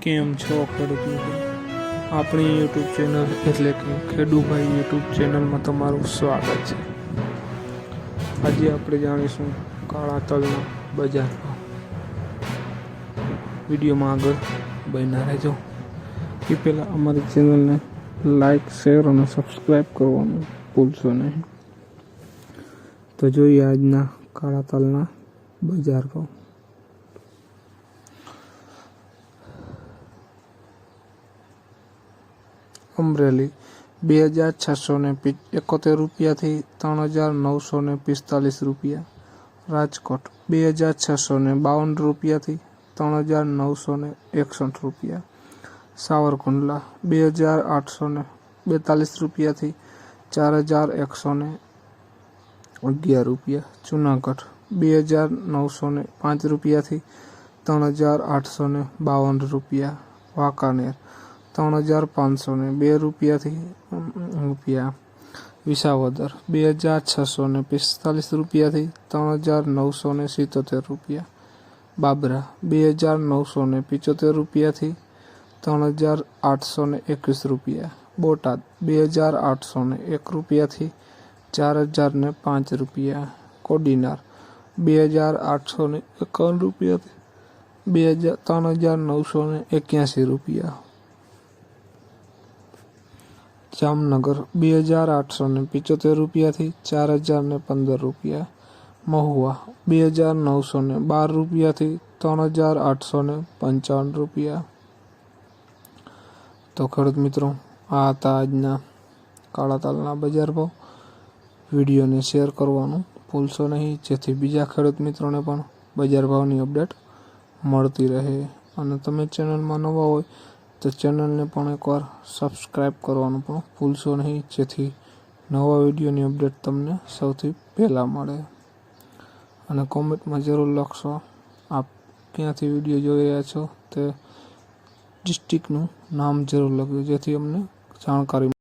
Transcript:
કેમ છો ખેડૂત મિત્રો? આપણી યુટ્યુબ ચેનલ એટલે કે ખેડૂભાઈ યુટ્યુબ ચેનલમાં તમારું સ્વાગત છે. આજે આપણે જાણીશું કાળા તલના બજાર ભાવ. વિડીયોમાં આગળ બન્યા રહેજો. એ પહેલાં અમારી ચેનલને લાઈક, શેર અને સબસ્ક્રાઈબ કરવાનું ભૂલશો નહીં. તો જોઈએ આજના કાળા તલના બજાર ભાવ. અમરેલી 2671 રૂપિયાથી 3945 રૂપિયા. રાજકોટ 2652 રૂપિયાથી 3961 રૂપિયા. સાવરકુંડલા 2842 રૂપિયાથી 4111 રૂપિયા. જુનાગઢ 2905 રૂપિયાથી 3852 રૂપિયા. વાંકાનેર 3502 રૂપિયા. વિસાવદર 2645 રૂપિયાથી 3977 રૂપિયા. બાબરા 2975 રૂપિયાથી 3821 રૂપિયા. બોટાદ 2801 રૂપિયાથી 4005 રૂપિયા. કોડીનાર 2851 રૂપિયાથી 3981 રૂપિયા. જામનગર 2875 રૂપિયાથી 4015 રૂપિયા. મહુવા 2912 રૂપિયાથી 3855 રૂપિયા. તો ખેડૂત મિત્રો, આ હતા આજના કાળા તલના બજાર ભાવ. વિડીયોને શેર કરવાનું ભૂલશો નહીં, જેથી બીજા ખેડૂત મિત્રોને પણ બજાર ભાવની અપડેટ મળતી રહે. અને તમે ચેનલમાં નવા હોય તો ચેનલને પણ એકવાર સબસ્ક્રાઈબ કરવાનું પણ ભૂલશો નહીં, જેથી નવા વિડીયોની અપડેટ તમને સૌથી પહેલાં મળે. અને કોમેન્ટમાં જરૂર લખશો આપ ક્યાંથી વિડીયો જોઈ રહ્યા છો તે ડિસ્ટ્રિક્ટનું નામ જરૂર લખજો, જેથી અમને જાણકારી